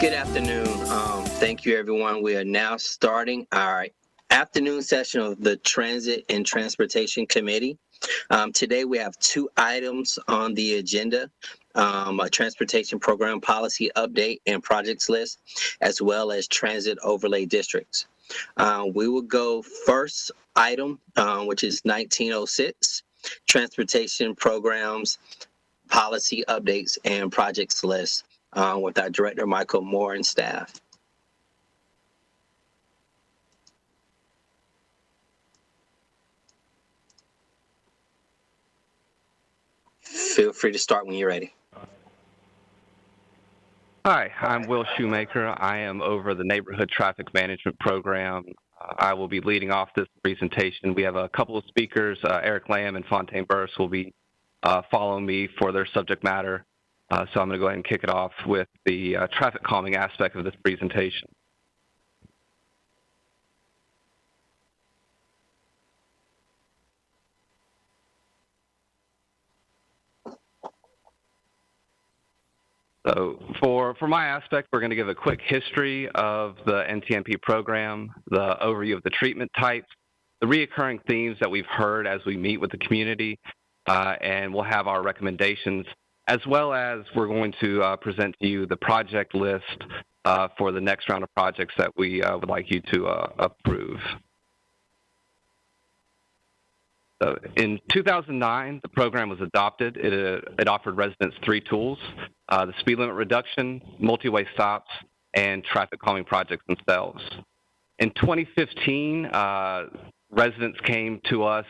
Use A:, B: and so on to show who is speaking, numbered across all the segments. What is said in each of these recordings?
A: Good afternoon. Thank you, everyone. We are now starting our afternoon session of the Transit and Transportation Committee. Today we have two items on the agenda, a transportation program policy update and projects list, as well as transit overlay districts. We will go first item, which is 1906, transportation programs, policy updates, and projects list, with our director, Michael Moore, and staff. Feel free to start when you're ready.
B: Hi, I'm Will Shoemaker. I am over the Neighborhood Traffic Management Program. I will be leading off this presentation. We have a couple of speakers, Eric Lamb and Fontaine Burris will be following me for their subject matter. So I'm going to go ahead and kick it off with the traffic calming aspect of this presentation. So for my aspect, we're going to give a quick history of the NTMP program, the overview of the treatment types, the reoccurring themes that we've heard as we meet with the community, and we'll have our recommendations, as well as we're going to present to you the project list for the next round of projects that we would like you to approve. So in 2009, the program was adopted. It offered residents three tools: the speed limit reduction, multi-way stops, and traffic calming projects themselves. In 2015, residents came to us,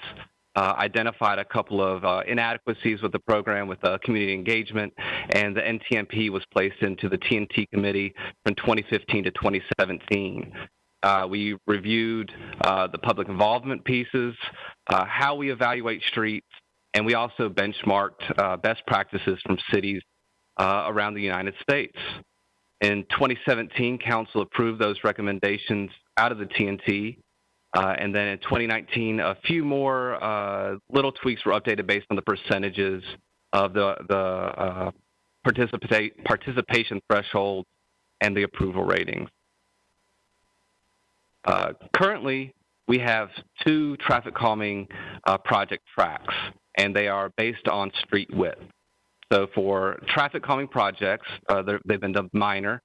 B: identified a couple of inadequacies with the program with community engagement, and the NTMP was placed into the TNT committee from 2015 to 2017. We reviewed the public involvement pieces, how we evaluate streets, and we also benchmarked best practices from cities around the United States. In 2017, Council approved those recommendations out of the TNT, and then in 2019, a few more little tweaks were updated based on the percentages of the participation threshold and the approval ratings. Currently, we have two traffic calming project tracks, and they are based on street width. So for traffic calming projects, they've been dubbed minor.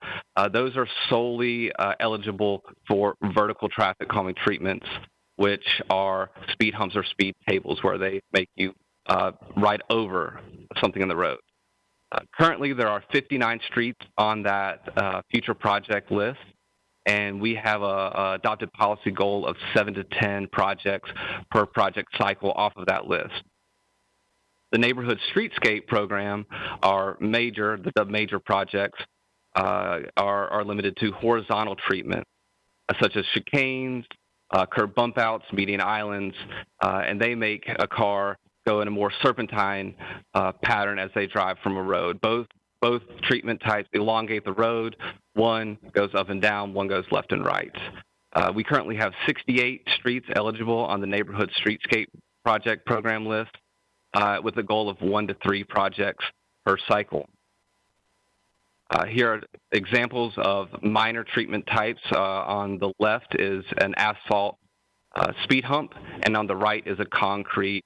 B: Those are solely eligible for vertical traffic calming treatments, which are speed humps or speed tables, where they make you ride over something in the road. Currently, there are 59 streets on that future project list, and we have a adopted policy goal of 7 to 10 projects per project cycle off of that list. The Neighborhood Streetscape program are major, the major projects are limited to horizontal treatment, such as chicanes, curb bump outs, median islands, and they make a car go in a more serpentine pattern as they drive from a road. Both treatment types elongate the road. One goes up and down, one goes left and right. We currently have 68 streets eligible on the Neighborhood Streetscape project program list, with a goal of 1 to 3 projects per cycle. Here are examples of minor treatment types. On the left is an asphalt speed hump, and on the right is a concrete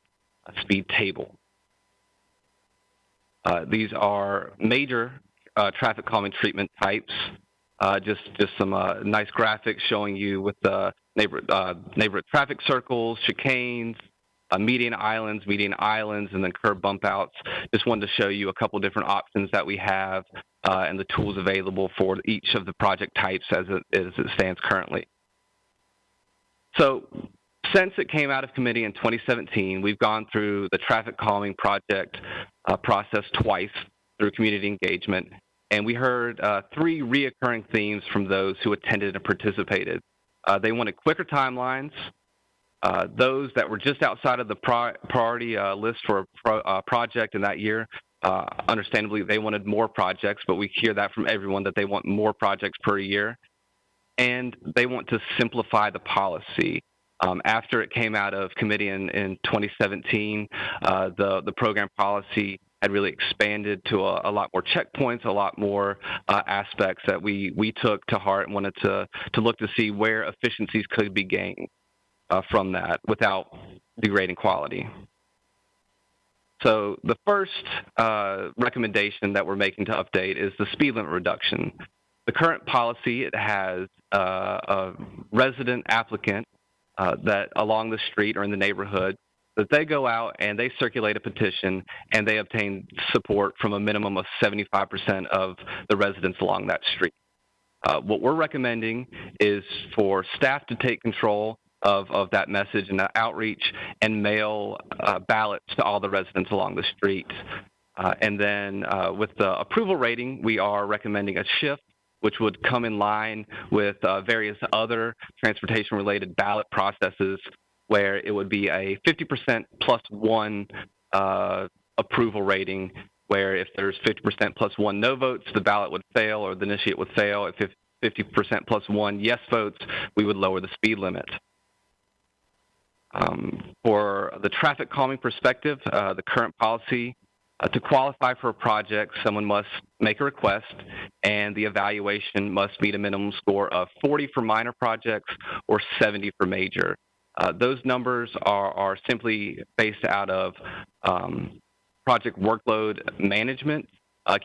B: speed table. These are major traffic calming treatment types. Just some nice graphics showing you with the neighborhood traffic circles, chicanes, median islands, and then curb bump outs. Just wanted to show you a couple different options that we have and the tools available for each of the project types as it stands currently. So since it came out of committee in 2017, we've gone through the traffic calming project process twice through community engagement, and we heard 3 reoccurring themes from those who attended and participated. They wanted quicker timelines. Those that were just outside of the priority list for a project in that year, understandably, they wanted more projects, but we hear that from everyone that they want more projects per year. And they want to simplify the policy. After it came out of committee in 2017, the program policy had really expanded to a lot more checkpoints, a lot more aspects that we took to heart and wanted to look to see where efficiencies could be gained from that without degrading quality. So the first recommendation that we're making to update is the speed limit reduction. The current policy, it has a resident applicant that along the street or in the neighborhood, that they go out and they circulate a petition and they obtain support from a minimum of 75% of the residents along that street. What we're recommending is for staff to take control of that message and that outreach and mail ballots to all the residents along the street. And then with the approval rating, we are recommending a shift, which would come in line with various other transportation-related ballot processes, where it would be a 50% plus one approval rating, where if there's 50% plus one no votes, the ballot would fail or the initiate would fail. If 50% plus one yes votes, we would lower the speed limit. For the traffic calming perspective, the current policy, to qualify for a project, someone must make a request, and the evaluation must meet a minimum score of 40 for minor projects or 70 for major. Those numbers are simply based out of project workload management,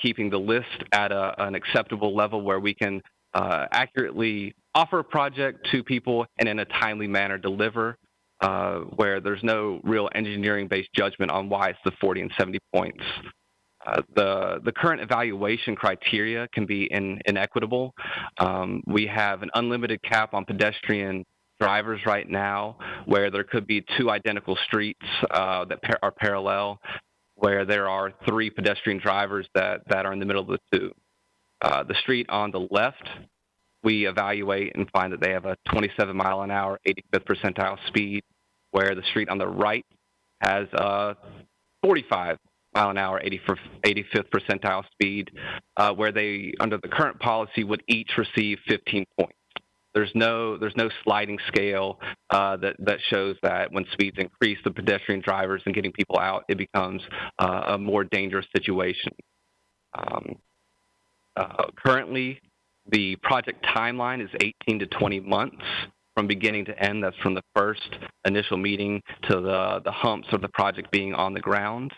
B: keeping the list at an acceptable level where we can accurately offer a project to people and in a timely manner deliver, where there's no real engineering-based judgment on why it's the 40 and 70 points. The current evaluation criteria can be inequitable. We have an unlimited cap on pedestrian drivers right now, where there could be two identical streets that are parallel, where there are 3 pedestrian drivers that are in the middle of the two. The street on the left, we evaluate and find that they have a 27 mile an hour, 85th percentile speed, where the street on the right has a 45 mile an hour, 85th percentile speed, where they, under the current policy, would each receive 15 points. There's no sliding scale that shows that when speeds increase, the pedestrian drivers and getting people out, it becomes a more dangerous situation. Currently, the project timeline is 18 to 20 months from beginning to end. That's from the first initial meeting to the humps of the project being on the ground.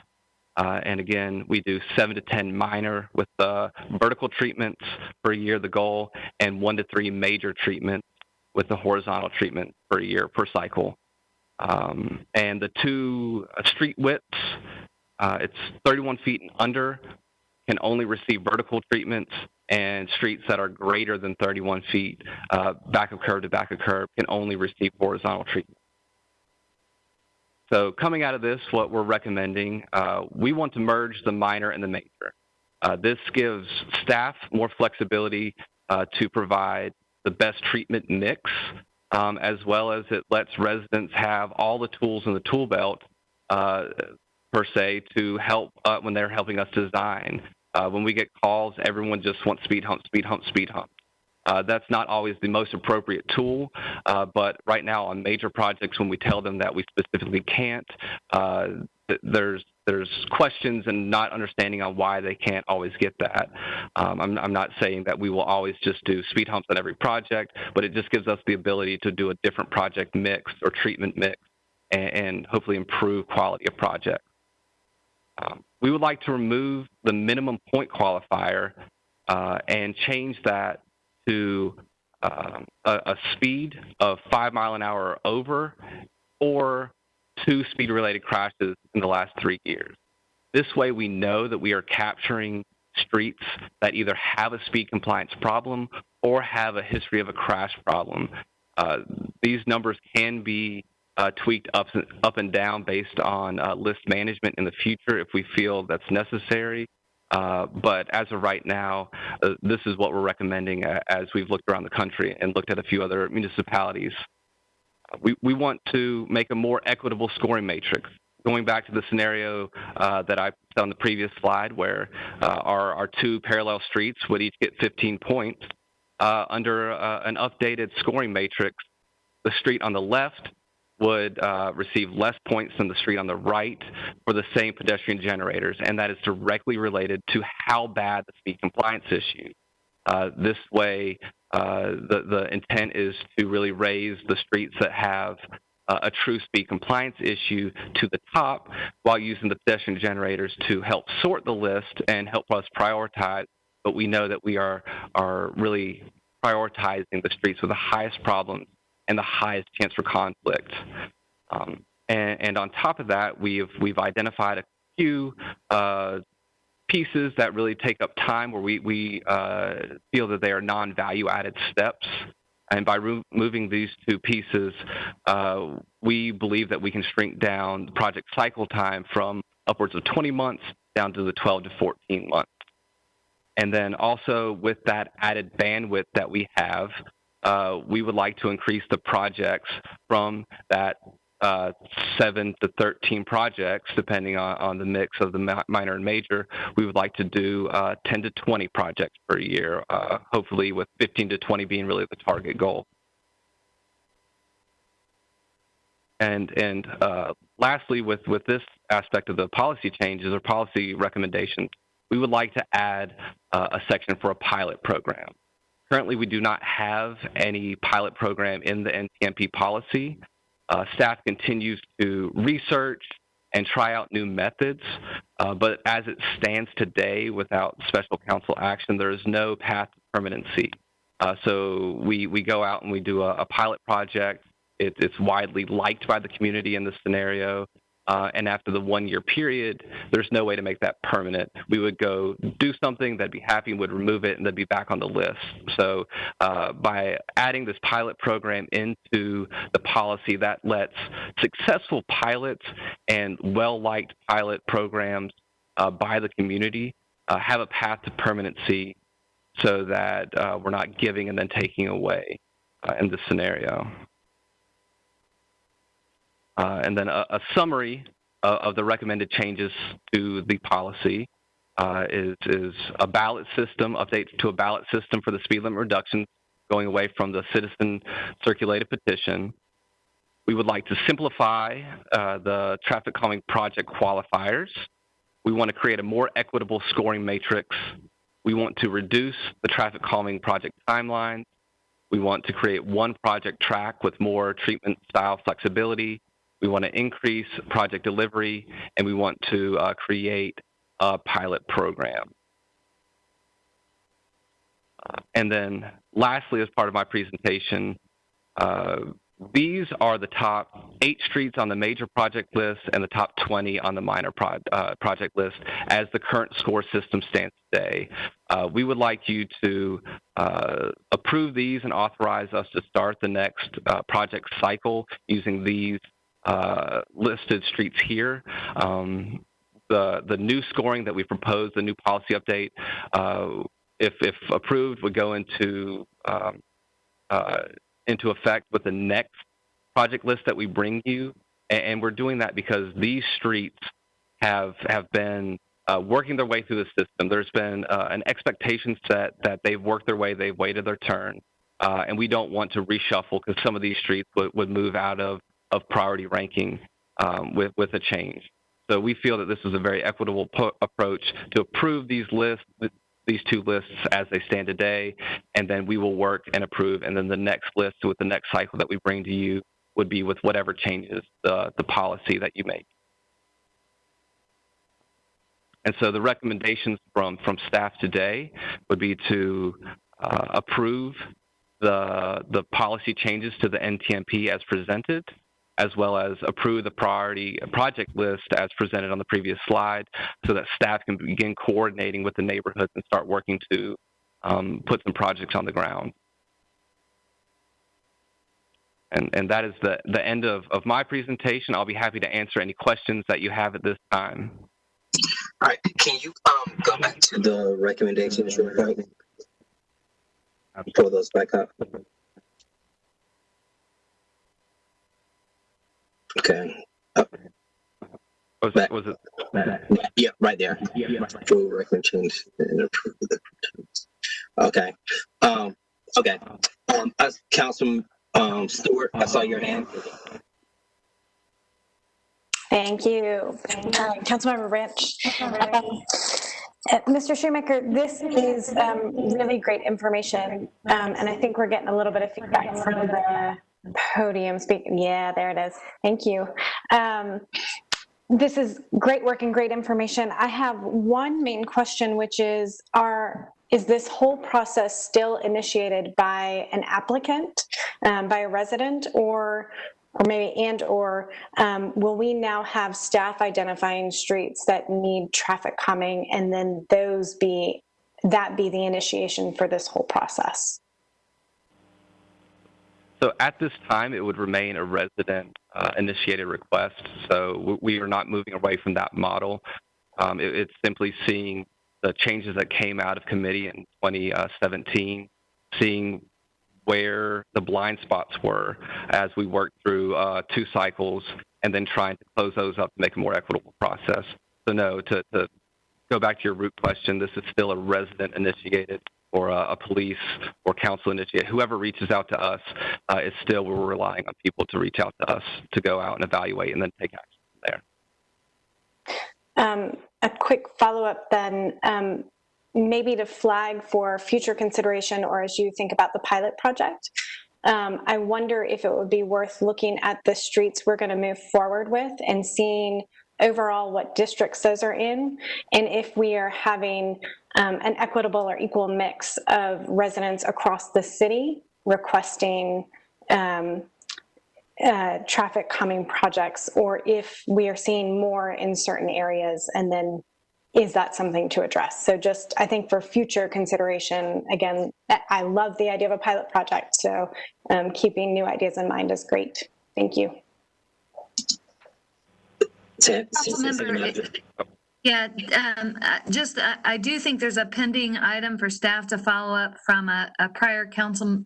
B: And again, we do 7 to 10 minor with the vertical treatments per year, the goal, and 1 to 3 major treatments with the horizontal treatment per year per cycle. And the 2 street widths, it's 31 feet and under, can only receive vertical treatments, and streets that are greater than 31 feet, back of curb to back of curb, can only receive horizontal treatment. So coming out of this, what we're recommending, we want to merge the minor and the major. This gives staff more flexibility to provide the best treatment mix, as well as it lets residents have all the tools in the tool belt, per se, to help when they're helping us design. When we get calls, everyone just wants speed hump, speed hump, speed hump. That's not always the most appropriate tool, but right now on major projects, when we tell them that we specifically can't, there's questions and not understanding on why they can't always get that. I'm not saying that we will always just do speed humps on every project, but it just gives us the ability to do a different project mix or treatment mix and hopefully improve quality of project. We would like to remove the minimum point qualifier and change that to a speed of 5 mile an hour or over, or 2 speed-related crashes in the last 3 years. This way we know that we are capturing streets that either have a speed compliance problem or have a history of a crash problem. These numbers can be tweaked up and down based on list management in the future if we feel that's necessary. But as of right now, this is what we're recommending as we've looked around the country and looked at a few other municipalities. We want to make a more equitable scoring matrix. Going back to the scenario that I put on the previous slide, where our 2 parallel streets would each get 15 points, under an updated scoring matrix, the street on the left would receive less points than the street on the right for the same pedestrian generators, and that is directly related to how bad the speed compliance issue. This way, the intent is to really raise the streets that have a true speed compliance issue to the top, while using the pedestrian generators to help sort the list and help us prioritize. But we know that we are really prioritizing the streets with the highest problems and the highest chance for conflict. And on top of that, we've identified a few pieces that really take up time, where we feel that they are non-value added steps. And by removing these two pieces, we believe that we can shrink down the project cycle time from upwards of 20 months down to the 12 to 14 months. And then also with that added bandwidth that we have, we would like to increase the projects from that 7 to 13 projects, depending on the mix of the minor and major. We would like to do 10 to 20 projects per year, hopefully with 15 to 20 being really the target goal. And lastly, with this aspect of the policy changes or policy recommendations, we would like to add a section for a pilot program. Currently, we do not have any pilot program in the NTMP policy. Staff continues to research and try out new methods, but as it stands today, without special council action, there is no path to permanency. So we go out and we do a pilot project. It's widely liked by the community in this scenario. And after the 1-year period, there's no way to make that permanent. We would go do something, they'd be happy, would remove it, and they'd be back on the list. So by adding this pilot program into the policy, that lets successful pilots and well-liked pilot programs by the community have a path to permanency, so that we're not giving and then taking away in this scenario. And then a summary of the recommended changes to the policy is a ballot system, update to a ballot system for the speed limit reduction, going away from the citizen circulated petition. We would like to simplify the traffic calming project qualifiers. We want to create a more equitable scoring matrix. We want to reduce the traffic calming project timeline. We want to create one project track with more treatment style flexibility. We want to increase project delivery, and we want to create a pilot program. And then lastly, as part of my presentation, these are the top 8 streets on the major project list and the top 20 on the minor project list as the current score system stands today. We would like you to approve these and authorize us to start the next project cycle using these listed streets here. The new scoring that we proposed, the new policy update, if approved, would go into effect with the next project list that we bring you. And we're doing that because these streets have been working their way through the system. There's been an expectation set that they've worked their way, they've waited their turn, and we don't want to reshuffle, because some of these streets would move out of priority ranking with a change. So we feel that this is a very equitable approach to approve these lists, these two lists as they stand today, and then we will work and approve, and then the next list with the next cycle that we bring to you would be with whatever changes the policy that you make. And so the recommendations from staff today would be to approve the policy changes to the NTMP as presented, as well as approve the priority project list as presented on the previous slide, so that staff can begin coordinating with the neighborhoods and start working to put some projects on the ground. And that is the end of my presentation. I'll be happy to answer any questions that you have at this time.
A: All right, can you go back to the recommendations real quick? Pull those back up. Okay.
B: Was it?
A: Yeah, right there. Full recommendations and approve the. Okay. Okay. Councilman Stewart, I saw your hand.
C: Thank you. Councilmember Rich. Mr. Shoemaker, this is really great information, and I think we're getting a little bit of feedback from the podium speaking. Yeah, there it is. Thank you. This is great work and great information. I have one main question, which is this whole process still initiated by an applicant, by a resident, or maybe will we now have staff identifying streets that need traffic calming, and then be the initiation for this whole process?
B: So at this time, it would remain a resident initiated request. So we are not moving away from that model. It's simply seeing the changes that came out of committee in 2017, seeing where the blind spots were as we worked through 2 cycles, and then trying to close those up to make a more equitable process. So no, to go back to your root question, this is still a resident initiated or a police or council initiated. Whoever reaches out to us, we're relying on people to reach out to us to go out and evaluate and then take action from there.
C: A quick follow-up then, maybe to flag for future consideration, or as you think about the pilot project, I wonder if it would be worth looking at the streets we're going to move forward with and seeing overall what districts those are in, and if we are having an equitable or equal mix of residents across the city requesting traffic calming projects, or if we are seeing more in certain areas, and then is that something to address? So just, I think for future consideration, again, I love the idea of a pilot project, so keeping new ideas in mind is great. Thank you.
D: Yeah, I do think there's a pending item for staff to follow up from a prior council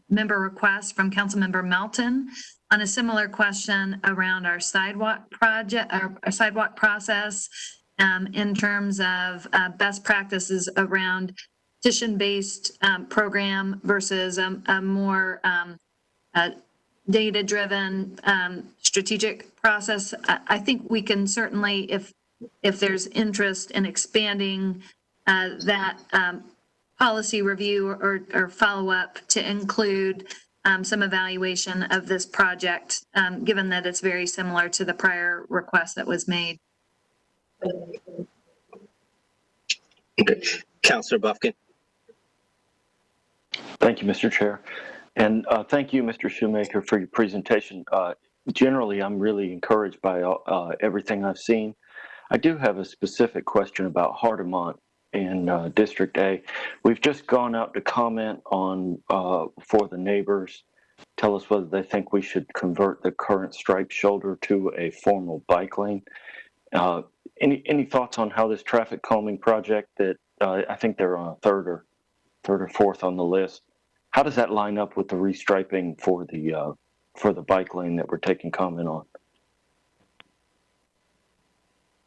D: member request from Councilmember Melton on a similar question around our sidewalk project, our sidewalk process, in terms of best practices around petition-based program versus a more data-driven strategic process. I think we can certainly, if there's interest in expanding that policy review or follow-up to include some evaluation of this project, given that it's very similar to the prior request that was made.
A: Councilor Buffkin.
E: Thank you, Mr. Chair. And thank you, Mr. Shoemaker, for your presentation. Generally, I'm really encouraged by everything I've seen. I do have a specific question about Hardemont in District A. We've just gone out to comment on for the neighbors, tell us whether they think we should convert the current striped shoulder to a formal bike lane. Any thoughts on how this traffic calming project that I think they're on a third or fourth on the list, how does that line up with the restriping for the bike lane that we're taking comment on?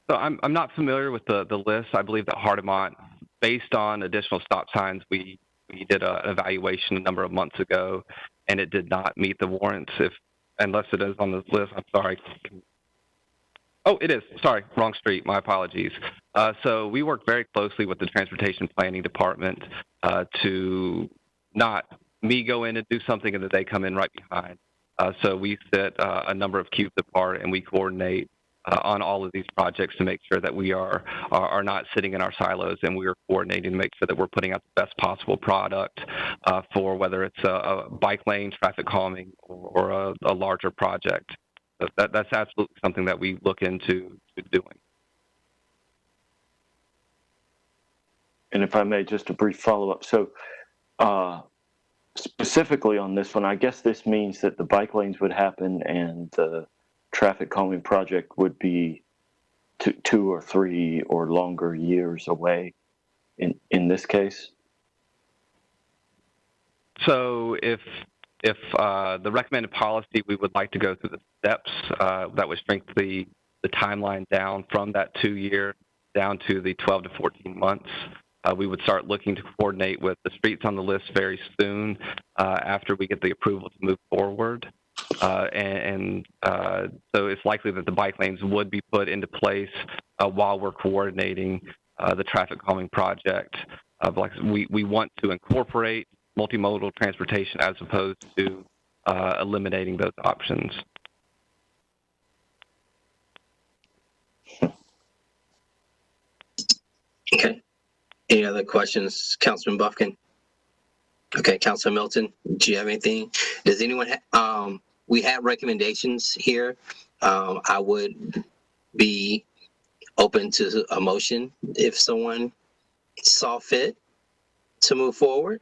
B: So I'm not familiar with the list. I believe that Hardemont, based on additional stop signs, we did an evaluation a number of months ago, and it did not meet the warrants. Unless it is on this list, I'm sorry. Oh, it is. Sorry, wrong street. My apologies. So we work very closely with the Transportation Planning Department to not me go in and do something and then they come in right behind. So we sit a number of cubes apart and we coordinate on all of these projects to make sure that we are not sitting in our silos, and we are coordinating to make sure that we're putting out the best possible product for whether it's a bike lane, traffic calming, or a larger project. So that's absolutely something that we look into doing.
E: And if I may, just a brief follow-up. So specifically on this one, I guess this means that the bike lanes would happen and the traffic calming project would be 2 or 3 or longer years away in this case?
B: So if the recommended policy, we would like to go through the steps that would shrink the timeline down from that 2-year down to the 12 to 14 months. We would start looking to coordinate with the streets on the list very soon after we get the approval to move forward. So it's likely that the bike lanes would be put into place while we're coordinating the traffic calming project. Like we want to incorporate multimodal transportation as opposed to eliminating those options.
A: Okay. Any other questions, Councilman Buffkin? Okay, Councilman Milton, do you have anything? Does anyone we have recommendations here. I would be open to a motion if someone saw fit to move forward.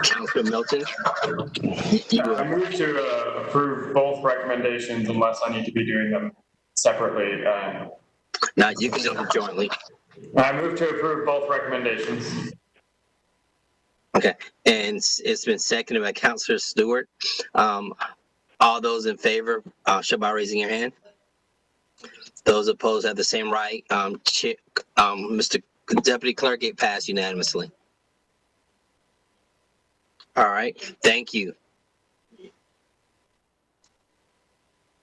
A: Councilman Milton?
F: I move to approve both recommendations unless I need to be doing them separately.
A: No, you can do them jointly.
F: I move to approve both recommendations.
A: Okay, and it's been seconded by Councilor Stewart. All those in favor, show by raising your hand. Those opposed have the same right. Mr. Deputy Clerk, it passed unanimously. All right, thank you.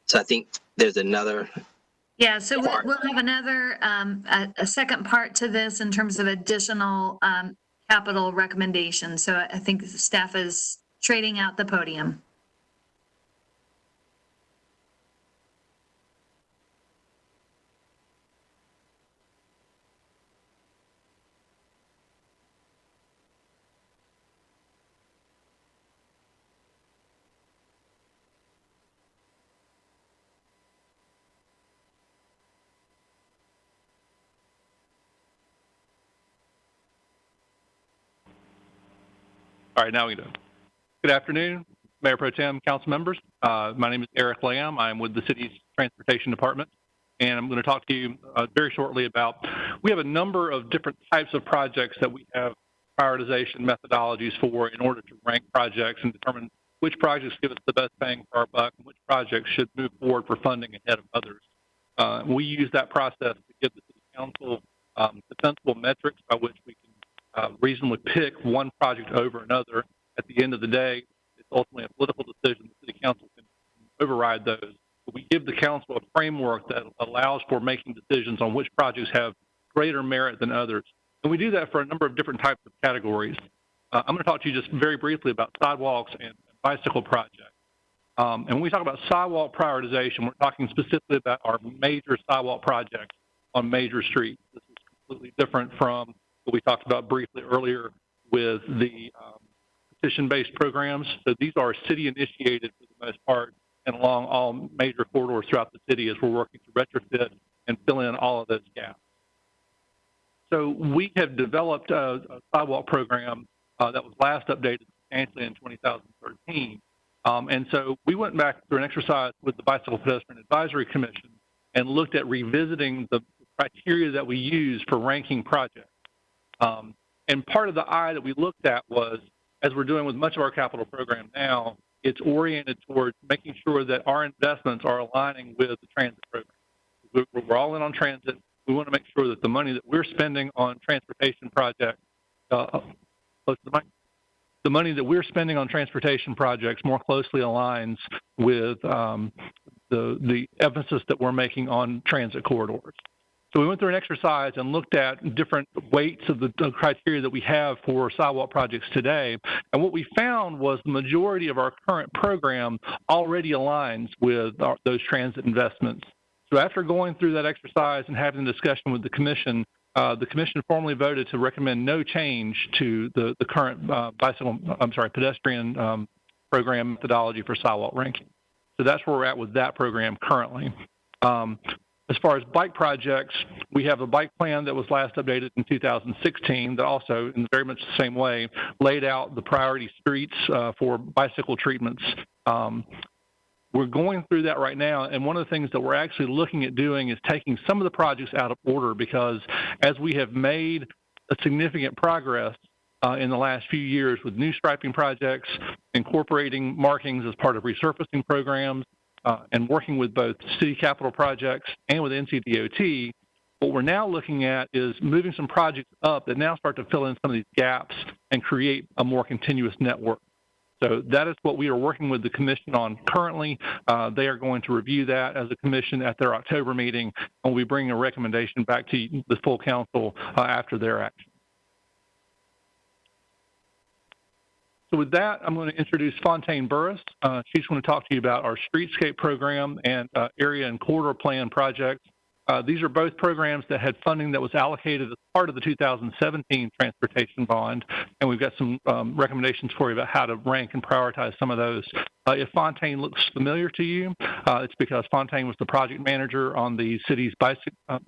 A: So I think there's another.
D: Yeah, so we'll have another, a second part to this in terms of additional capital recommendations. So I think the staff is trading out the podium.
G: All right, now we do. Good afternoon, Mayor Pro Tem, council members. My name is Eric Lamb. I'm with the city's transportation department, and I'm going to talk to you very shortly about, we have a number of different types of projects that we have prioritization methodologies for in order to rank projects and determine which projects give us the best bang for our buck and which projects should move forward for funding ahead of others. We use that process to give the city council defensible metrics by which we can reasonably pick one project over another. At the end of the day, it's ultimately a political decision. The city council can override those. But we give the council a framework that allows for making decisions on which projects have greater merit than others. And we do that for a number of different types of categories. I'm going to talk to you just very briefly about sidewalks and bicycle projects. And when we talk about sidewalk prioritization, we're talking specifically about our major sidewalk projects on major streets. This is completely different from what we talked about briefly earlier with the petition-based programs. So these are city-initiated for the most part and along all major corridors throughout the city as we're working to retrofit and fill in all of those gaps. So we have developed a sidewalk program that was last updated substantially in 2013. And so we went back through an exercise with the Bicycle Pedestrian Advisory Commission and looked at revisiting the criteria that we use for ranking projects. And part of the eye that we looked at was, as we're doing with much of our capital program now, it's oriented towards making sure that our investments are aligning with the transit program. We're all in on transit. We want to make sure that the money that we're spending on transportation projects, close to the mic, the money that we're spending on transportation projects more closely aligns with the emphasis that we're making on transit corridors. So we went through an exercise and looked at different weights of the criteria that we have for sidewalk projects today. And what we found was the majority of our current program already aligns with those transit investments. So after going through that exercise and having a discussion with the commission formally voted to recommend no change to the current pedestrian program methodology for sidewalk ranking. So that's where we're at with that program currently. As far as bike projects, we have a bike plan that was last updated in 2016 that also, in very much the same way, laid out the priority streets for bicycle treatments. We're going through that right now, and one of the things that we're actually looking at doing is taking some of the projects out of order because as we have made a significant progress in the last few years with new striping projects, incorporating markings as part of resurfacing programs, and working with both city capital projects and with NCDOT, what we're now looking at is moving some projects up that now start to fill in some of these gaps and create a more continuous network. So that is what we are working with the commission on currently. They are going to review that as a commission at their October meeting, and we'll be bringing a recommendation back to the full council after their action. So with that, I'm going to introduce Fontaine Burris. She's going to talk to you about our Streetscape program and area and corridor plan projects. These are both programs that had funding that was allocated as part of the 2017 transportation bond, and we've got some recommendations for you about how to rank and prioritize some of those. If Fontaine looks familiar to you, it's because Fontaine was the project manager on the city's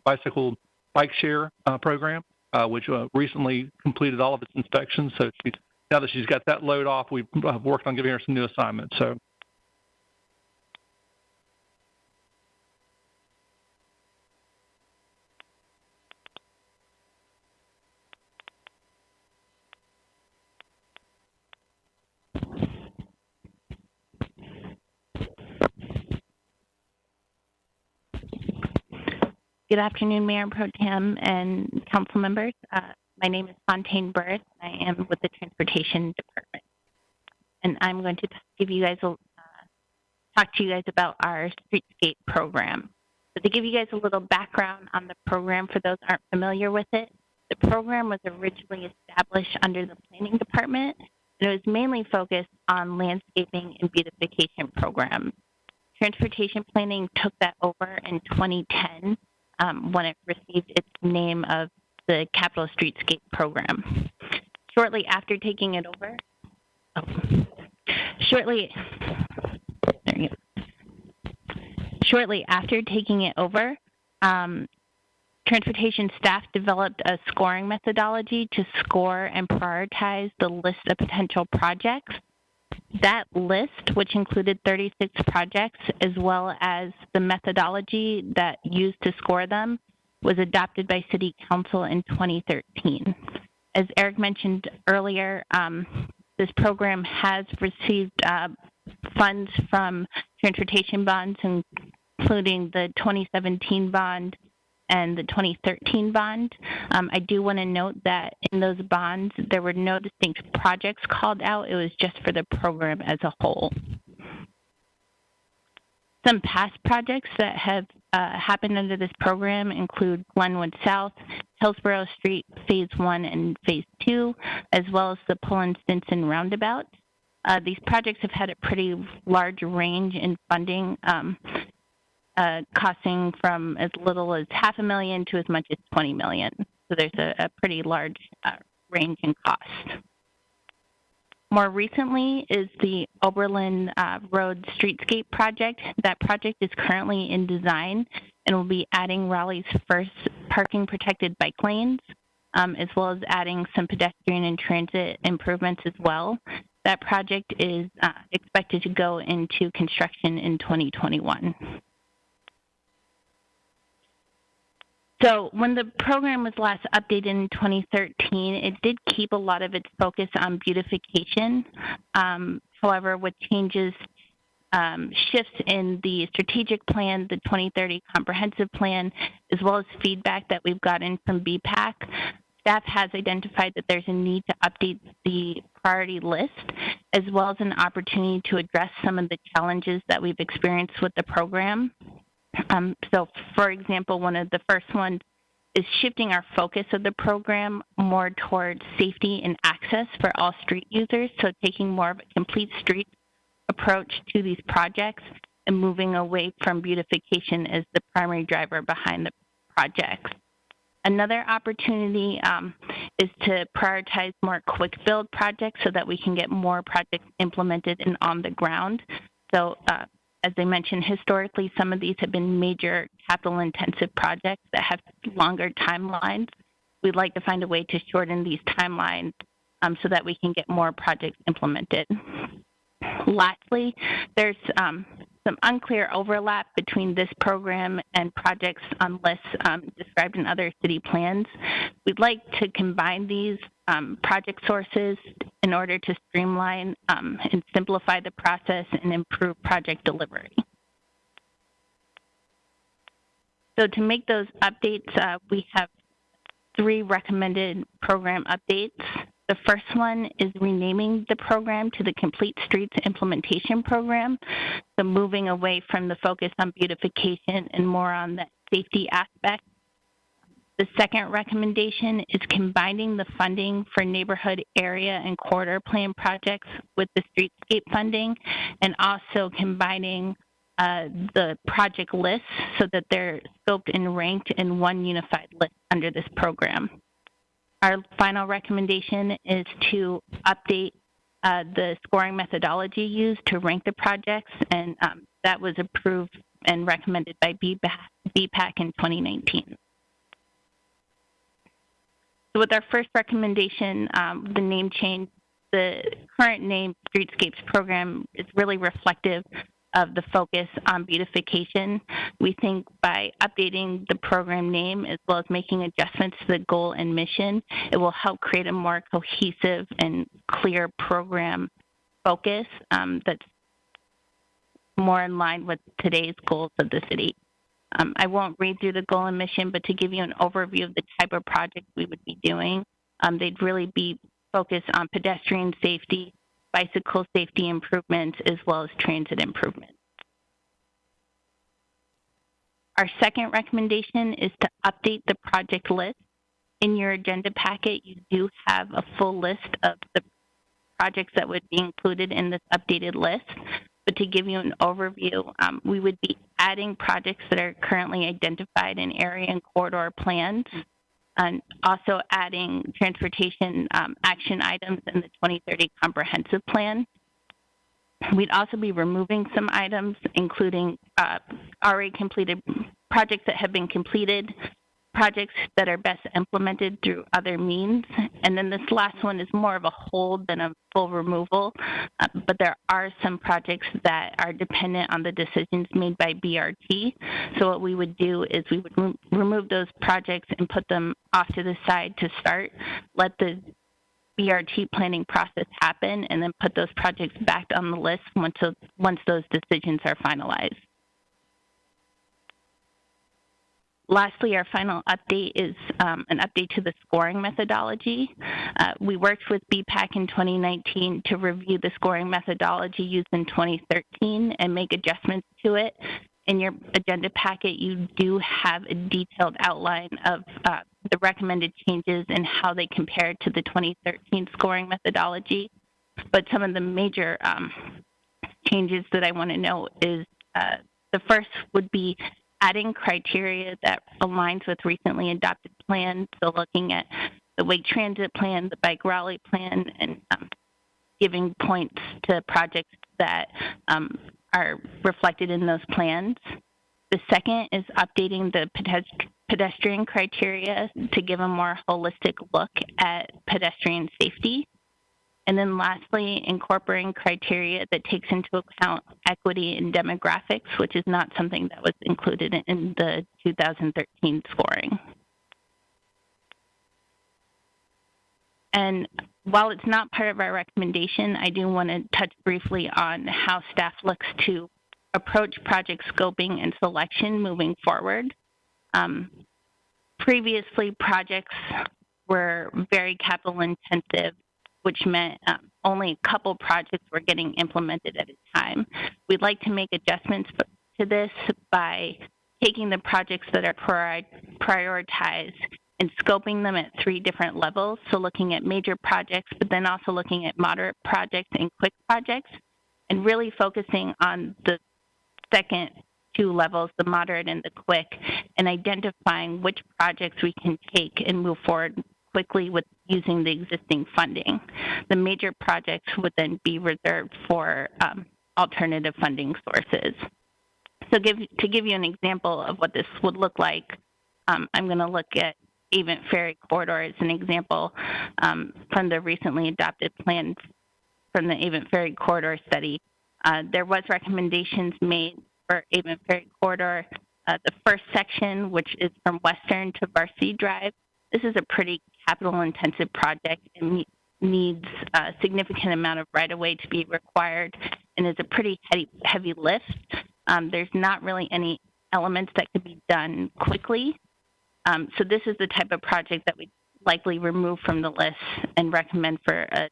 G: bicycle bike share program, which recently completed all of its inspections. So now that she's got that load off, we've worked on giving her some new assignments. So.
H: Good afternoon, Mayor Pro Tem and council members. My name is Fontaine Burris. I am with the Transportation Department, and I'm going to talk to you guys about our Streetscape program. So to give you guys a little background on the program, for those who aren't familiar with it, the program was originally established under the Planning Department, and it was mainly focused on landscaping and beautification programs. Transportation Planning took that over in 2010. When it received its name of the Capital Streetscape program. Shortly after taking it over, transportation staff developed a scoring methodology to score and prioritize the list of potential projects. That list, which included 36 projects, as well as the methodology that used to score them, was adopted by City Council in 2013. As Eric mentioned earlier, this program has received funds from transportation bonds, including the 2017 bond and the 2013 bond. I do want to note that in those bonds, there were no distinct projects called out. It was just for the program as a whole. Some past projects that have happened under this program include Glenwood South, Hillsborough Street Phase 1 and Phase 2, as well as the Pullen Stinson Roundabout. These projects have had a pretty large range in funding, costing from as little as $500,000 to as much as $20 million. So there's a pretty large range in cost. More recently is the Oberlin Road Streetscape project. That project is currently in design and will be adding Raleigh's first parking protected bike lanes, as well as adding some pedestrian and transit improvements as well. That project is expected to go into construction in 2021. So when the program was last updated in 2013, it did keep a lot of its focus on beautification. However, with changes, shifts in the strategic plan, the 2030 comprehensive plan, as well as feedback that we've gotten from BPAC, staff has identified that there's a need to update the priority list, as well as an opportunity to address some of the challenges that we've experienced with the program. So, for example, one of the first ones is shifting our focus of the program more towards safety and access for all street users, so taking more of a complete street approach to these projects and moving away from beautification as the primary driver behind the projects. Another opportunity is to prioritize more quick build projects so that we can get more projects implemented and on the ground. So as I mentioned, historically, some of these have been major capital-intensive projects that have longer timelines. We'd like to find a way to shorten these timelines so that we can get more projects implemented. Lastly, there's some unclear overlap between this program and projects on lists described in other city plans. We'd like to combine these project sources in order to streamline and simplify the process and improve project delivery. So to make those updates, we have 3 recommended program updates. The first one is renaming the program to the Complete Streets Implementation Program, so moving away from the focus on beautification and more on the safety aspect. The second recommendation is combining the funding for neighborhood area and corridor plan projects with the Streetscape funding, and also combining the project lists so that they're scoped and ranked in one unified list under this program. Our final recommendation is to update the scoring methodology used to rank the projects, and that was approved and recommended by BPAC in 2019. So with our first recommendation, the name change, the current name Streetscapes program is really reflective of the focus on beautification. We think by updating the program name as well as making adjustments to the goal and mission, it will help create a more cohesive and clear program focus that's more in line with today's goals of the city. I won't read through the goal and mission, but to give you an overview of the type of projects we would be doing, they'd really be focused on pedestrian safety, bicycle safety improvements, as well as transit improvements. Our second recommendation is to update the project list. In your agenda packet, you do have a full list of the projects that would be included in this updated list. But to give you an overview, we would be adding projects that are currently identified in area and corridor plans, and also adding transportation action items in the 2030 comprehensive plan. We'd also be removing some items, including already completed projects that have been completed, projects that are best implemented through other means. And then this last one is more of a hold than a full removal, but there are some projects that are dependent on the decisions made by BRT. So what we would do is we would remove those projects and put them off to the side to start, let the BRT planning process happen, and then put those projects back on the list once those decisions are finalized. Lastly, our final update is an update to the scoring methodology. We worked with BPAC in 2019 to review the scoring methodology used in 2013 and make adjustments to it. In your agenda packet, you do have a detailed outline of the recommended changes and how they compare to the 2013 scoring methodology. But some of the major changes that I want to note is the first would be adding criteria that aligns with recently adopted plans, so looking at the Wake Transit Plan, the Bike Raleigh Plan, and giving points to projects that are reflected in those plans. The second is updating the pedestrian criteria to give a more holistic look at pedestrian safety. And then lastly, incorporating criteria that takes into account equity and demographics, which is not something that was included in the 2013 scoring. And while it's not part of our recommendation, I do want to touch briefly on how staff looks to approach project scoping and selection moving forward. Previously, projects were very capital intensive, which meant only a couple projects were getting implemented at a time. We'd like to make adjustments to this by taking the projects that are prioritized and scoping them at 3 different levels. So looking at major projects, but then also looking at moderate projects and quick projects, and really focusing on the second 2 levels, the moderate and the quick, and identifying which projects we can take and move forward quickly with using the existing funding. The major projects would then be reserved for alternative funding sources. So to give you an example of what this would look like, I'm going to look at Avent Ferry Corridor as an example from the recently adopted plan from the Avent Ferry Corridor study. There was recommendations made for Avent Ferry Corridor. The first section, which is from Western to Varsity Drive, this is a pretty capital-intensive project and needs a significant amount of right-of-way to be required, and is a pretty heavy lift. There's not really any elements that could be done quickly. So this is the type of project that likely remove from the list and recommend for an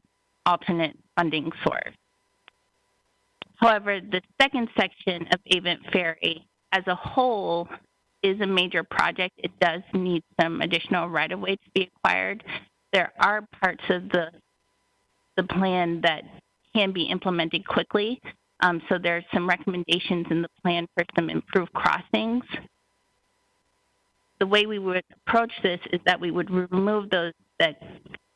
H: alternate funding source. However, the second section of Avent Ferry as a whole is a major project. It does need some additional right-of-way to be acquired. There are parts of the plan that can be implemented quickly. So there's some recommendations in the plan for some improved crossings. The way we would approach this is that we would remove those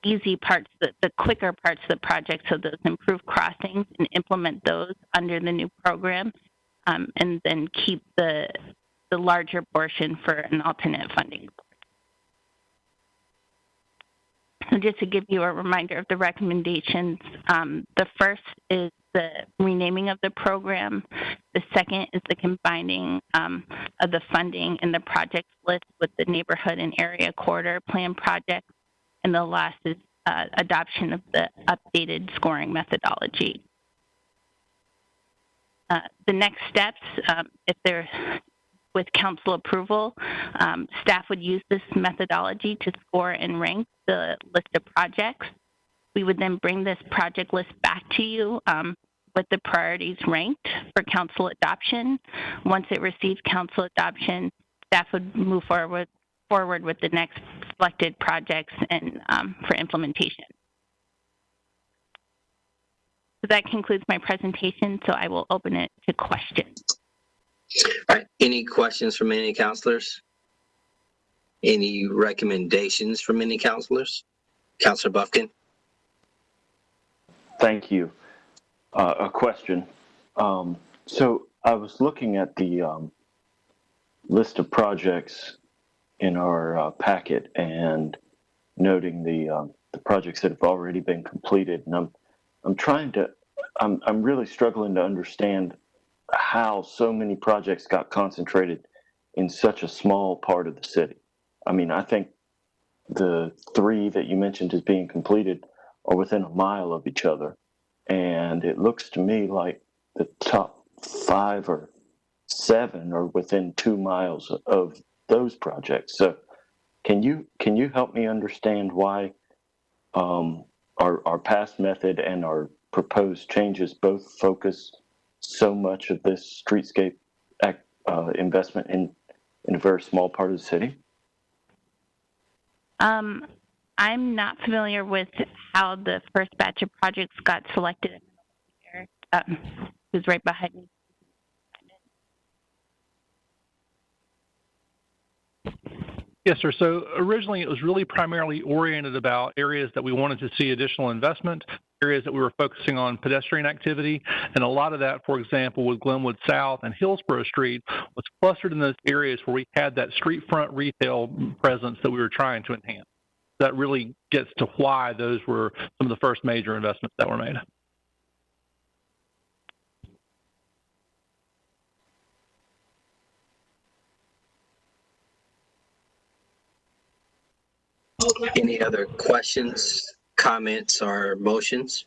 H: easy parts, the quicker parts of the project, so those improved crossings, and implement those under the new program, and then keep the larger portion for an alternate funding. So just to give you a reminder of the recommendations, the first is the renaming of the program. The second is the combining of the funding in the project list with the neighborhood and area corridor plan project. And the last is adoption of the updated scoring methodology. The next steps, if they're with council approval, staff would use this methodology to score and rank the list of projects. We would then bring this project list back to you with the priorities ranked for council adoption. Once it receives council adoption, staff would move forward with the next selected projects and for implementation. So that concludes my presentation, so I will open it to questions.
A: All right. Any questions from any councilors? Any recommendations from any councilors? Councilor Buffkin?
E: Thank you. A question. So I was looking at the list of projects in our packet and noting the projects that have already been completed, and I'm really struggling to understand how so many projects got concentrated in such a small part of the city. I mean, I think the three that you mentioned as being completed are within a mile of each other. And it looks to me like the top 5 or 7 are within 2 miles of those projects. So can you help me understand why our past method and our proposed changes both focus so much of this streetscape investment in a very small part of the city?
H: I'm not familiar with how the first batch of projects got selected. Who's right behind me?
G: Yes, sir. So originally it was really primarily oriented about areas that we wanted to see additional investment, areas that we were focusing on pedestrian activity. And a lot of that, for example, with Glenwood South and Hillsborough Street was clustered in those areas where we had that street front retail presence that we were trying to enhance. That really gets to why those were some of the first major investments that were made.
A: Any other questions, comments, or motions?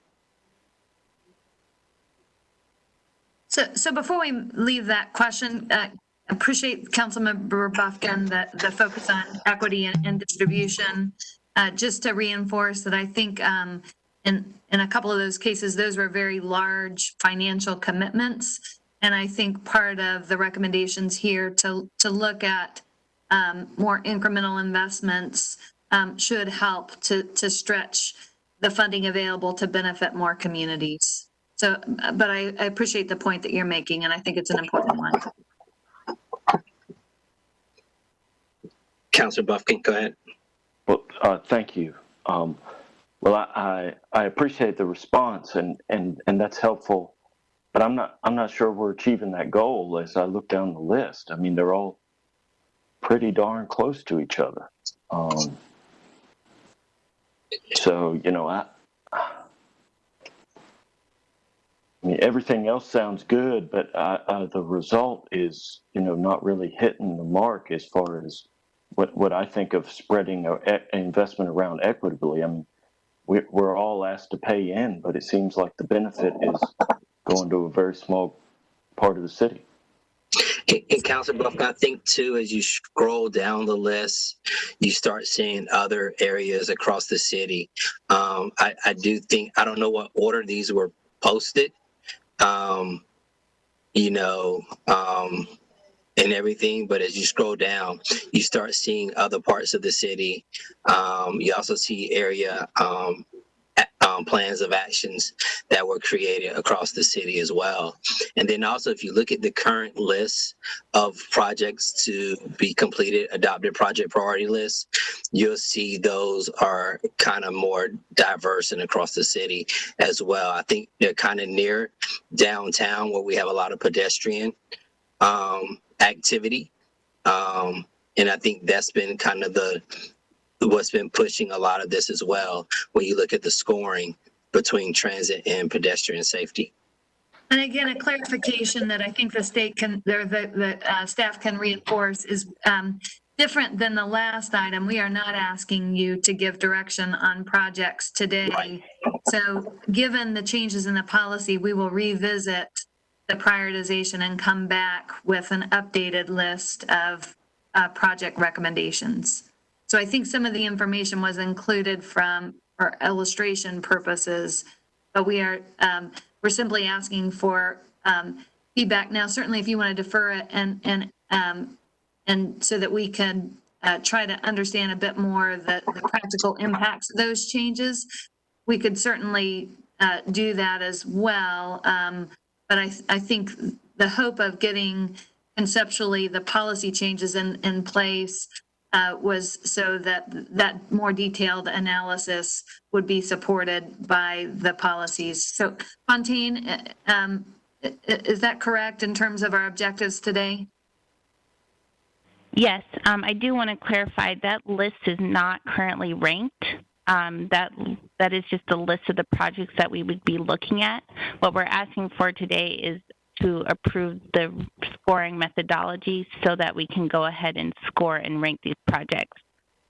D: So before we leave that question, appreciate Councilmember Buffkin the focus on equity and distribution. Just to reinforce that, I think in a couple of those cases, those were very large financial commitments. And I think part of the recommendations here to look at more incremental investments should help to stretch the funding available to benefit more communities. So, but I appreciate the point that you're making, and I think it's an important one.
A: Councilor Buffkin, go ahead.
E: Well, thank you. Well, I appreciate the response, and that's helpful. But I'm not sure we're achieving that goal as I look down the list. I mean, they're all pretty darn close to each other. So, you know, I mean, everything else sounds good, but the result is, you know, not really hitting the mark as far as what I think of spreading an investment around equitably. I mean, we're all asked to pay in, but it seems like the benefit is going to a very small part of the city.
A: And Councilor Buff, I think too, as you scroll down the list, you start seeing other areas across the city. I do think, I don't know what order these were posted, you know, and everything, but as you scroll down, you start seeing other parts of the city. You also see area plans of actions that were created across the city as well. And then also, if you look at the current list of projects to be completed, adopted project priority list, you'll see those are kind of more diverse and across the city as well. I think they're kind of near downtown where we have a lot of pedestrian activity. And I think that's been kind of what's been pushing a lot of this as well when you look at the scoring between transit and pedestrian safety.
D: And again, a clarification that I think the state can, or the staff can reinforce is different than the last item. We are not asking you to give direction on projects today. Right. So given the changes in the policy, we will revisit the prioritization and come back with an updated list of project recommendations. So I think some of the information was included for illustration purposes, but we're simply asking for feedback. Now, certainly if you want to defer it and so that we can try to understand a bit more the practical impacts of those changes, we could certainly do that as well. But I think the hope of getting conceptually the policy changes in place was so that more detailed analysis would be supported by the policies. So Fontaine, is that correct in terms of our objectives today?
H: Yes, I do want to clarify that list is not currently ranked. That is just a list of the projects that we would be looking at. What we're asking for today is to approve the scoring methodology so that we can go ahead and score and rank these projects.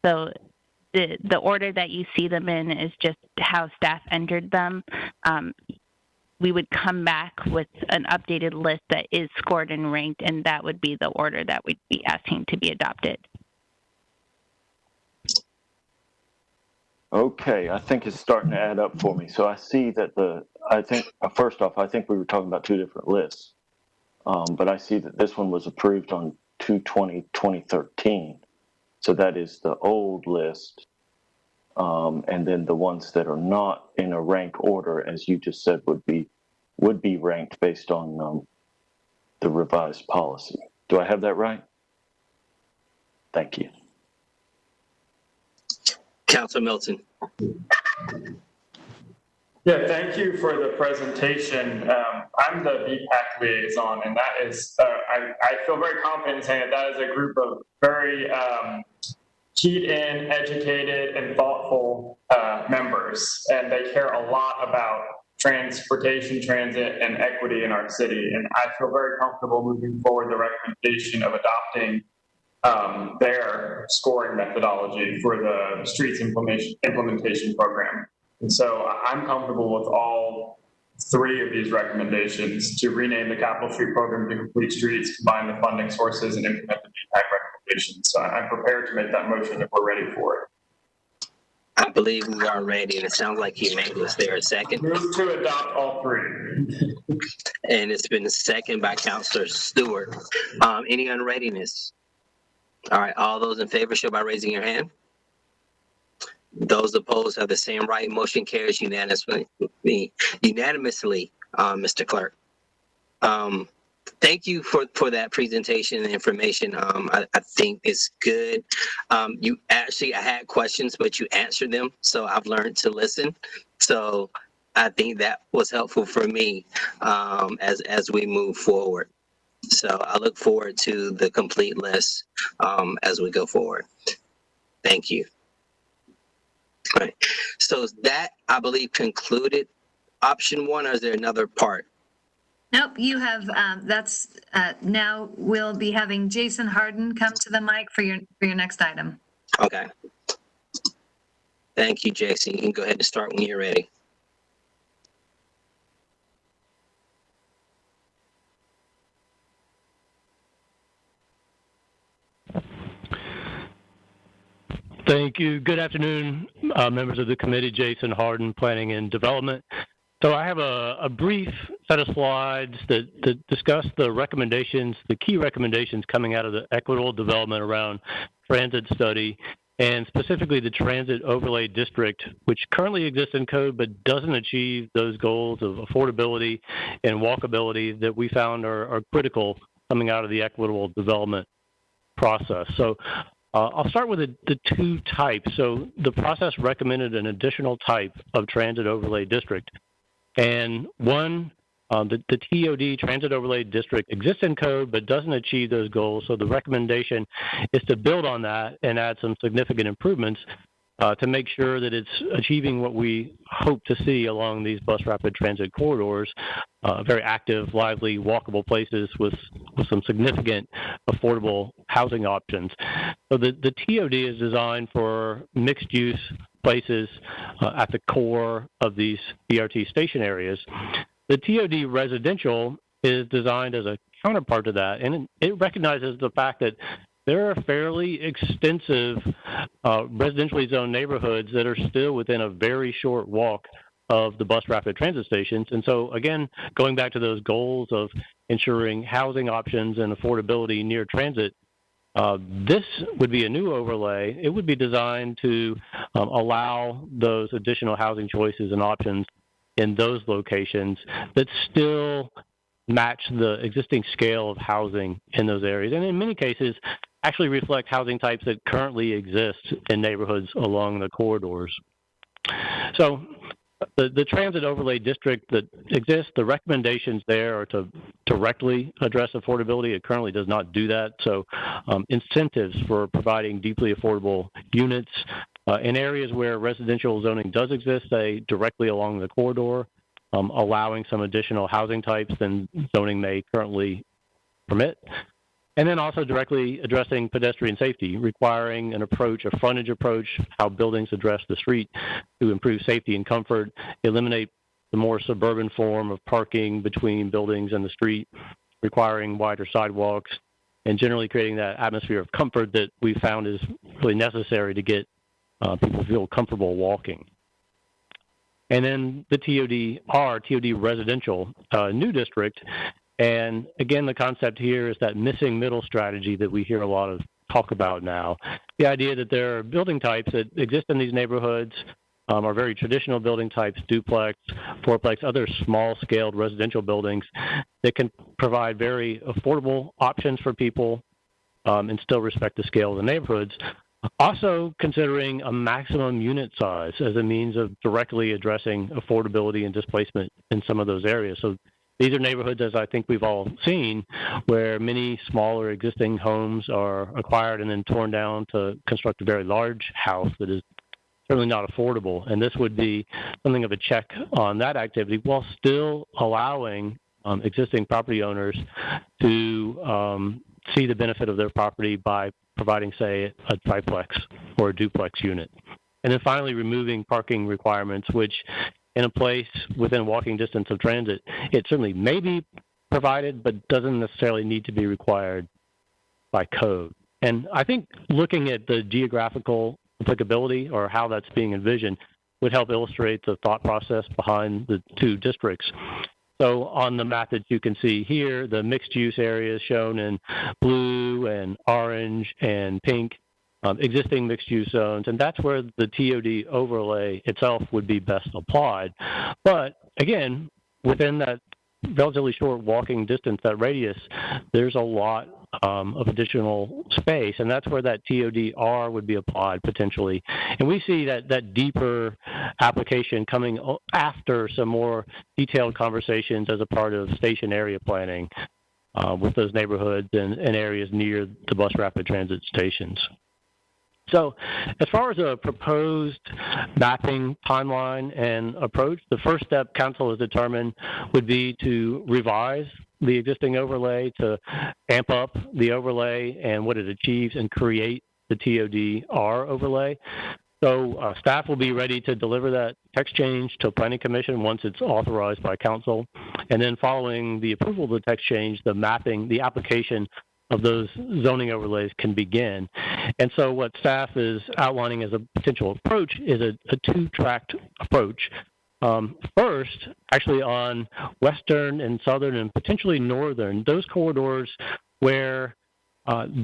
H: So the order that you see them in is just how staff entered them. We would come back with an updated list that is scored and ranked, and that would be the order that we'd be asking to be adopted.
E: Okay, I think it's starting to add up for me. So I see that first off, I think we were talking about two different lists. But I see that this one was approved on 2/20/2013. So that is the old list. And then the ones that are not in a rank order, as you just said, would be ranked based on the revised policy. Do I have that right? Thank you.
A: Councilor Milton.
F: Yeah, thank you for the presentation. I'm the BPAC liaison, and that is, I feel very confident in saying that is a group of very keyed in, educated, and thoughtful members, and they care a lot about transportation, transit, and equity in our city. And I feel very comfortable moving forward the recommendation of adopting their scoring methodology for the streets implementation program. And so I'm comfortable with all three of these recommendations: to rename the Capital Street program to Complete Streets, combine the funding sources, and implement the BPAC recommendations. So I'm prepared to make that motion if we're ready for it.
A: I believe we are ready, and it sounds like he made us there a second.
F: Move to adopt all three.
A: And it's been seconded by Councilor Stewart. Any unreadiness? All right, all those in favor show by raising your hand. Those opposed have the same right. Motion carries unanimously, Mr. Clerk. Thank you for that presentation and information. I think it's good. I had questions, but you answered them, so I've learned to listen. So I think that was helpful for me as we move forward. So I look forward to the complete list as we go forward. Thank you. All right. So that, I believe, concluded option one, or is there another part?
D: Nope, you have, now we'll be having Jason Harden come to the mic for your next item.
A: Okay. Thank you, Jason. You can go ahead and start when you're ready.
I: Thank you. Good afternoon, members of the committee. Jason Harden, Planning and Development. So I have a brief set of slides that discuss the recommendations, the key recommendations coming out of the equitable development around transit study, and specifically the transit overlay district, which currently exists in code but doesn't achieve those goals of affordability and walkability that we found are critical coming out of the equitable development process. So I'll start with the two types. So the process recommended an additional type of transit overlay district. And one, the TOD, Transit Overlay District, exists in code but doesn't achieve those goals. So the recommendation is to build on that and add some significant improvements to make sure that it's achieving what we hope to see along these bus rapid transit corridors, very active, lively, walkable places with some significant affordable housing options. So the TOD is designed for mixed use places at the core of these BRT station areas. The TOD residential is designed as a counterpart to that, and it recognizes the fact that there are fairly extensive residentially zoned neighborhoods that are still within a very short walk of the bus rapid transit stations. And so, again, going back to those goals of ensuring housing options and affordability near transit, this would be a new overlay. It would be designed to allow those additional housing choices and options in those locations that still match the existing scale of housing in those areas, and in many cases actually reflect housing types that currently exist in neighborhoods along the corridors. So the transit overlay district that exists, the recommendations there are to directly address affordability. It currently does not do that. So incentives for providing deeply affordable units in areas where residential zoning does exist, say directly along the corridor, allowing some additional housing types than zoning may currently permit. And then also directly addressing pedestrian safety, requiring an approach, a frontage approach, how buildings address the street to improve safety and comfort, eliminate the more suburban form of parking between buildings and the street, requiring wider sidewalks, and generally creating that atmosphere of comfort that we found is really necessary to get people feel comfortable walking. And then the TOD residential new district. And again, the concept here is that missing middle strategy that we hear a lot of talk about now. The idea that there are building types that exist in these neighborhoods are very traditional building types, duplex, fourplex, other small-scaled residential buildings that can provide very affordable options for people and still respect the scale of the neighborhoods. Also considering a maximum unit size as a means of directly addressing affordability and displacement in some of those areas. So these are neighborhoods, as I think we've all seen, where many smaller existing homes are acquired and then torn down to construct a very large house that is certainly not affordable. And this would be something of a check on that activity while still allowing existing property owners to see the benefit of their property by providing, say, a triplex or a duplex unit. And then finally, removing parking requirements, which in a place within walking distance of transit, it certainly may be provided, but doesn't necessarily need to be required by code. And I think looking at the geographical applicability or how that's being envisioned would help illustrate the thought process behind the two districts. So on the map that you can see here, the mixed-use areas shown in blue and orange and pink, existing mixed-use zones, and that's where the TOD overlay itself would be best applied. But again, within that relatively short walking distance, that radius, there's a lot of additional space, and that's where that TODR would be applied potentially. And we see that deeper application coming after some more detailed conversations as a part of station area planning with those neighborhoods and areas near the bus rapid transit stations. So as far as a proposed mapping timeline and approach, the first step council has determined would be to revise the existing overlay to amp up the overlay and what it achieves and create the TODR overlay. So staff will be ready to deliver that text change to Planning Commission once it's authorized by council. And then following the approval of the text change, the mapping, the application of those zoning overlays can begin. And so what staff is outlining as a potential approach is a two-tracked approach. First, actually on western and southern and potentially northern, those corridors where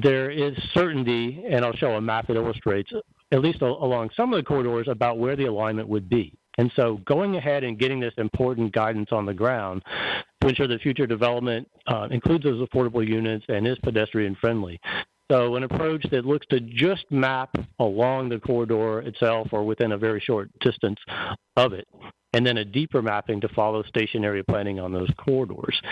I: there is certainty, and I'll show a map that illustrates, at least along some of the corridors, about where the alignment would be. And so going ahead and getting this important guidance on the ground to ensure that future development includes those affordable units and is pedestrian friendly. So an approach that looks to just map along the corridor itself or within a very short distance of it, and then a deeper mapping to follow station area planning on those corridors.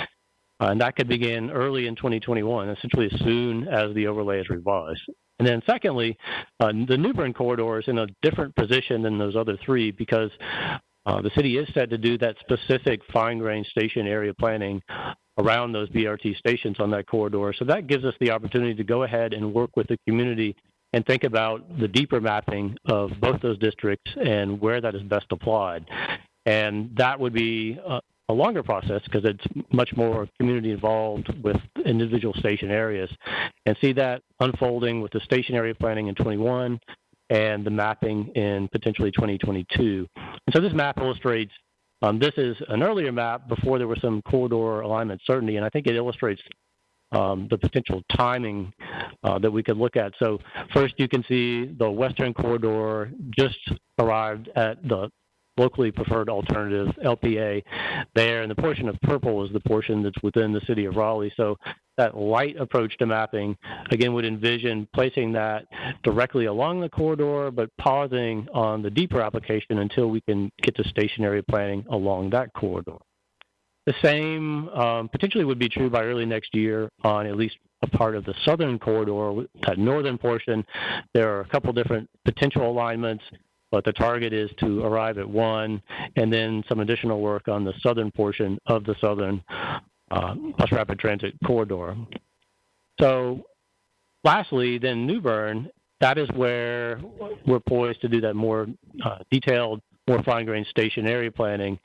I: And that could begin early in 2021, essentially as soon as the overlay is revised. And then secondly, the Newburn corridor is in a different position than those other three because the city is set to do that specific fine-grained station area planning around those BRT stations on that corridor. So that gives us the opportunity to go ahead and work with the community and think about the deeper mapping of both those districts and where that is best applied. And that would be a longer process because it's much more community involved with individual station areas, and see that unfolding with the station area planning in 21 and the mapping in potentially 2022. And so this map illustrates, this is an earlier map before there was some corridor alignment certainty, and I think it illustrates the potential timing that we could look at. So first you can see the western corridor just arrived at the locally preferred alternative, LPA, there, and the portion of purple is the portion that's within the city of Raleigh. So that light approach to mapping, again, would envision placing that directly along the corridor, but pausing on the deeper application until we can get to stationary planning along that corridor. The same potentially would be true by early next year on at least a part of the southern corridor, that northern portion. There are a couple different potential alignments, but the target is to arrive at one, and then some additional work on the southern portion of the southern bus rapid transit corridor. So lastly, then Newburn, that is where we're poised to do that more detailed, more fine-grained station area planning,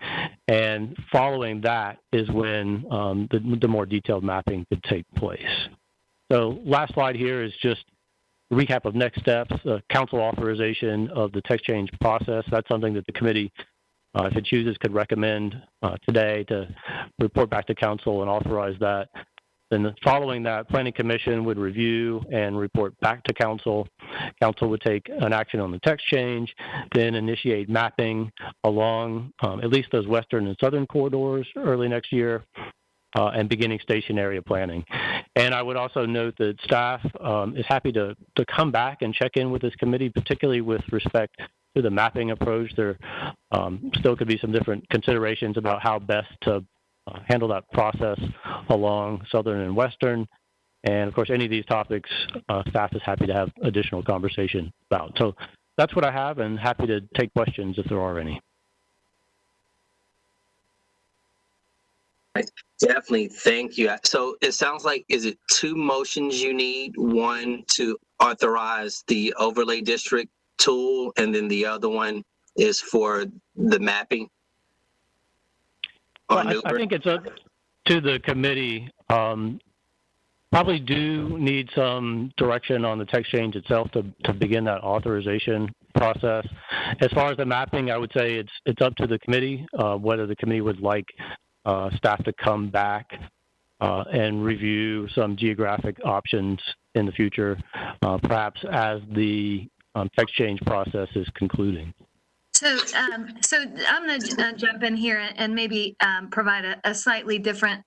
I: and following that is when the more detailed mapping could take place. So last slide here is just recap of next steps, council authorization of the text change process. That's something that the committee, if it chooses, could recommend today to report back to council and authorize that. Then following that, Planning Commission would review and report back to council. Council would take an action on the text change, then initiate mapping along at least those western and southern corridors early next year, and beginning station area planning. And I would also note that staff is happy to come back and check in with this committee, particularly with respect to the mapping approach. There still could be some different considerations about how best to handle that process along southern and western. And of course, any of these topics, staff is happy to have additional conversation about. So that's what I have, and happy to take questions if there are any.
A: Definitely, thank you. So it sounds like, is it two motions you need? One to authorize the overlay district tool, and then the other one is for the mapping?
I: Well, I think it's up to the committee. Probably do need some direction on the text change itself to begin that authorization process. As far as the mapping, I would say it's up to the committee whether the committee would like staff to come back and review some geographic options in the future, perhaps as the text change process is concluding.
D: So I'm going to jump in here and maybe provide a slightly different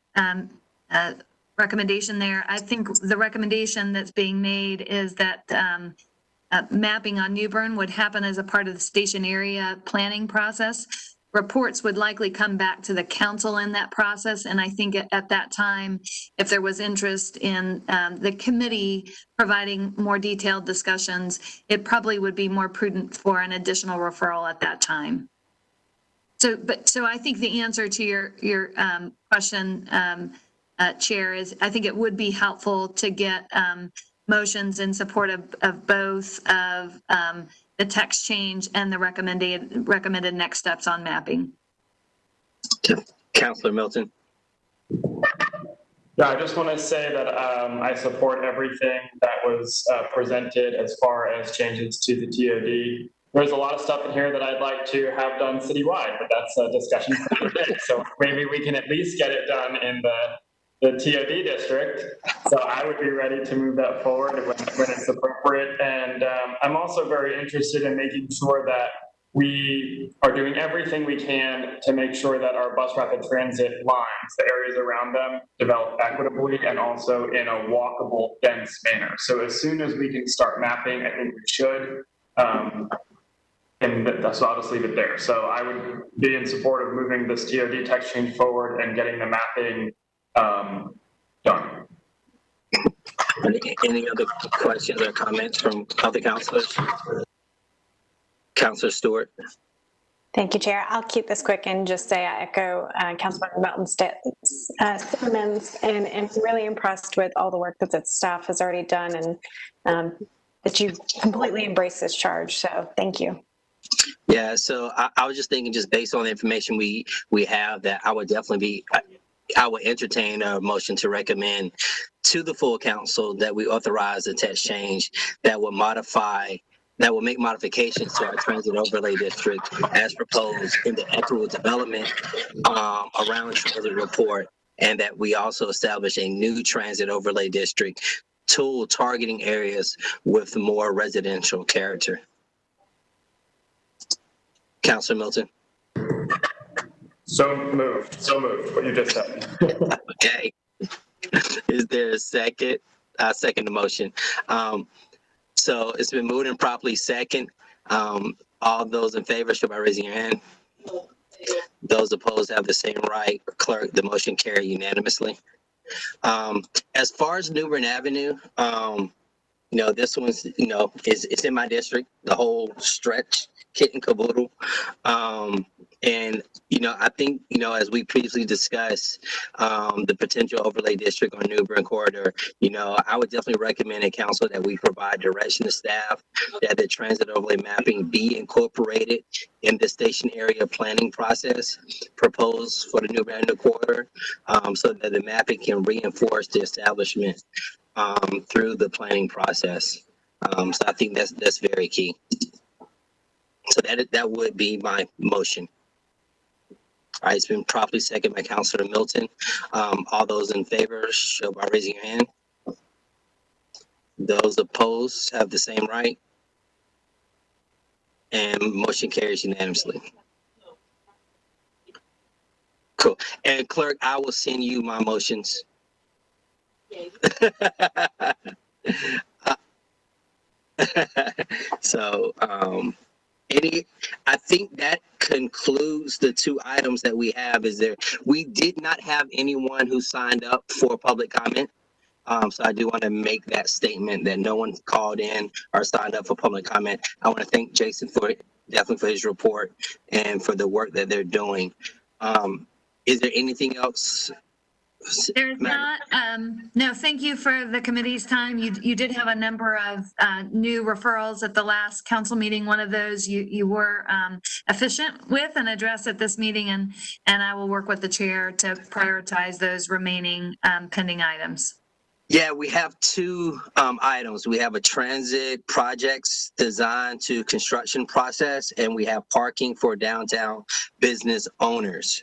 D: recommendation there. I think the recommendation that's being made is that mapping on Newburn would happen as a part of the station area planning process. Reports would likely come back to the council in that process, and I think at that time, if there was interest in the committee providing more detailed discussions, it probably would be more prudent for an additional referral at that time. So I think the answer to your question, Chair, is I think it would be helpful to get motions in support of both of the text change and the recommended next steps on mapping.
A: Councilor Milton.
F: Yeah, I just want to say that I support everything that was presented as far as changes to the TOD. There's a lot of stuff in here that I'd like to have done citywide, but that's a discussion for another day. So maybe we can at least get it done in the TOD district. So I would be ready to move that forward when it's appropriate. And I'm also very interested in making sure that we are doing everything we can to make sure that our bus rapid transit lines, the areas around them, develop equitably and also in a walkable, dense manner. So as soon as we can start mapping, I think we should. So I'll just leave it there. So I would be in support of moving this TOD text change forward and getting the mapping done.
A: Any other questions or comments from other councilors? Councilor Stewart.
C: Thank you, Chair. I'll keep this quick and just say I echo Councilmember Melton's sentiments, and am really impressed with all the work that the staff has already done, and that you completely embrace this charge. So thank you.
A: Yeah, so I was just thinking, just based on the information we have, that I would definitely I would entertain a motion to recommend to the full council that we authorize a text change that will make modifications to our transit overlay district as proposed in the equitable development around transit report, and that we also establish a new transit overlay district tool targeting areas with more residential character. Councilor Milton.
F: So moved, what you just said.
A: Okay. Is there a second? I second the motion. So it's been moved and properly second. All those in favor, show by raising your hand. Those opposed have the same right. Clerk, the motion carried unanimously. As far as Newburn Avenue, this one's, it's in my district, the whole stretch, kit and caboodle. And, I think, as we previously discussed, the potential overlay district on Newburn corridor, I would definitely recommend to council that we provide direction to staff that the transit overlay mapping be incorporated in the station area planning process proposed for the Newburn Avenue corridor, so that the mapping can reinforce the establishment through the planning process. So I think that's very key. So that would be my motion. All right, it's been properly seconded by Councilor Milton. All those in favor, show by raising your hand. Those opposed have the same right. And motion carries unanimously. Cool. And clerk, I will send you my motions. So, I think that concludes the two items that we have. We did not have anyone who signed up for public comment. So I do want to make that statement that no one called in or signed up for public comment. I want to thank Jason definitely for his report and for the work that they're doing. Is there anything else?
D: There's not. No, thank you for the committee's time. You did have a number of new referrals at the last council meeting. One of those you were efficient with and addressed at this meeting, and I will work with the chair to prioritize those remaining pending items.
A: Yeah, we have two items. We have a transit projects design to construction process, and we have parking for downtown business owners.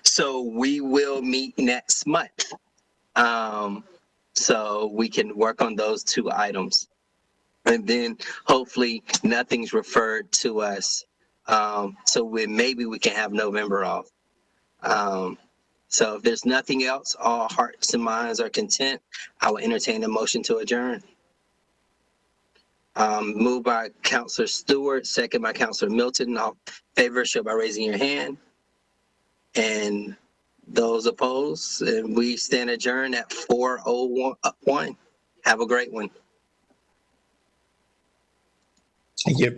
A: So we will meet next month. So we can work on those two items. And then hopefully nothing's referred to us. So maybe we can have November off. So if there's nothing else, all hearts and minds are content, I will entertain a motion to adjourn. Moved by Councilor Stewart, second by Councilor Milton. All in favor, show by raising your hand. And those opposed, and we stand adjourned at 4:01. Have a great one.
J: Thank you.